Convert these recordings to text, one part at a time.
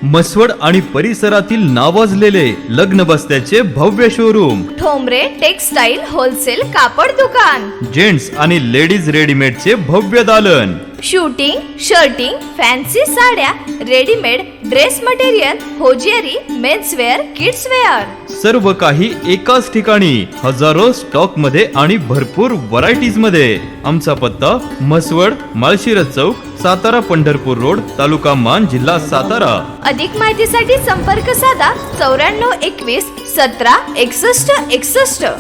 मसवड आणि परिसरातील नावाजलेले लग्न बस्त्याचे भव्य शोरूम, ठोंबरे टेक्सटाईल होलसेल कापड दुकान, जेंट्स आणि लेडीज रेडीमेडचे भव्य दालन, शूटिंग, शर्टिंग, फॅन्सी साड्या, readymade dress material, hosiery, menswear, kidswear, सर्व काही एकाच ठिकाणी, हजारो स्टॉक मध्ये आणि भरपूर व्हरायटीज मध्ये. आमचा पत्ता मसवड, माळशिरस चौक, सातारा पंढरपूर रोड, तालुका मान, जिल्हा सातारा. अधिक माहितीसाठी संपर्क साधा 9421 17 61 61.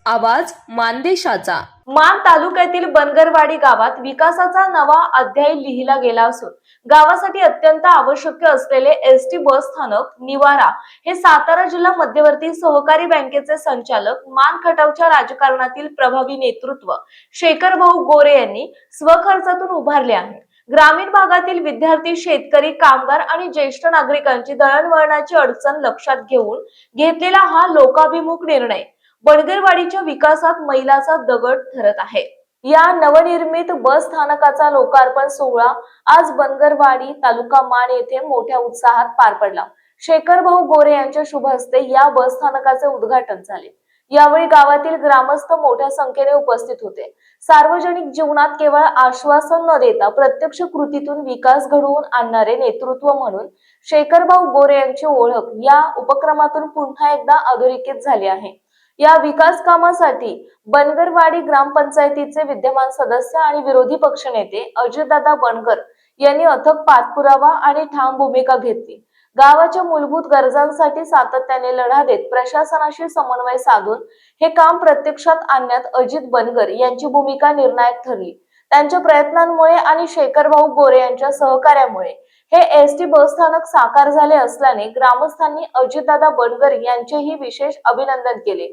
आवाज मानदेशाचा. मान तालुक्यातील बनगरवाडी गावात विकासाचा नवा अध्याय लिहिला गेला असून गावासाठी अत्यंत आवश्यक असलेले एसटी बस स्थानक, निवारा हे सातारा जिल्हा मध्यवर्ती सहकारी बँकेचे संचालक, मान खटावच्या राजकारणातील प्रभावी नेतृत्व शेखर भाऊ गोरे यांनी स्वखर्चातून उभारले आहे. ग्रामीण भागातील विद्यार्थी, शेतकरी, कामगार आणि ज्येष्ठ नागरिकांची दळणवळणाची अडचण लक्षात घेऊन घेतलेला हा लोकाभिमुख निर्णय बनगरवाडीच्या विकासात मैलाचा दगड ठरत आहे. या नवनिर्मित बस स्थानकाचा लोकार्पण सोहळा आज बनगरवाडी, तालुका मान येथे मोठ्या उत्साहात पार पडला. शेखर भाऊ गोरे यांच्या शुभ हस्ते या बस स्थानकाचे उद्घाटन झाले. यावेळी गावातील ग्रामस्थ मोठ्या संख्येने उपस्थित होते. सार्वजनिक जीवनात केवळ आश्वासन न देता प्रत्यक्ष कृतीतून विकास घडवून आणणारे नेतृत्व म्हणून शेखर भाऊ गोरे यांची ओळख या उपक्रमातून पुन्हा एकदा अधोरेखित झाली आहे. या विकास कामासाठी बनगरवाडी ग्रामपंचायतीचे विद्यमान सदस्य आणि विरोधी पक्षनेते अजितदादा बनगर यांनी अथक पाठपुरावा आणि ठाम भूमिका घेतली. गावाच्या मूलभूत गरजांसाठी सातत्याने लढा देत प्रशासनाशी समन्वय साधून हे काम प्रत्यक्षात आणण्यात अजित बनगर यांची भूमिका निर्णायक ठरली. त्यांच्या प्रयत्नांमुळे आणि शेखर भाऊ गोरे यांच्या सहकार्यामुळे हे एसटी बस स्थानक साकार झाले असल्याने ग्रामस्थांनी अजितदादा बनगर यांचेही विशेष अभिनंदन केले.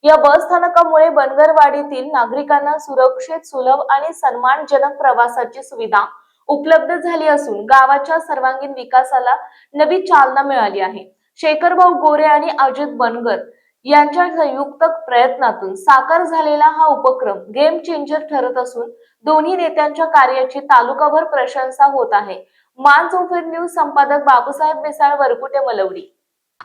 या बस स्थानकामुळे बनगरवाडीतील नागरिकांना सुरक्षित, सुलभ आणि सन्मानजनक प्रवासाची सुविधा उपलब्ध झाली असून गावाच्या सर्वांगीण विकासाला नवी चालना मिळाली आहे. शेखर भाऊ गोरे आणि अजित बनगर यांच्या संयुक्त प्रयत्नातून साकार झालेला हा उपक्रम गेम चेंजर ठरत असून दोन्ही नेत्यांच्या कार्याची तालुकाभर प्रशंसा होत आहे. मान चौफेर न्यूज संपादक बापूसाहेब बेसाळ, वरकुटे, मलवडी.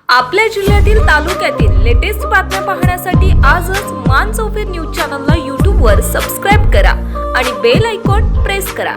आपल्या जिल्ह्यातील, तालुक्यातील लेटेस्ट बातम्या पाहण्यासाठी आजच मान चौफेर न्यूज चॅनलला YouTube वर सबस्क्राईब करा आणि बेल आयकॉन प्रेस करा.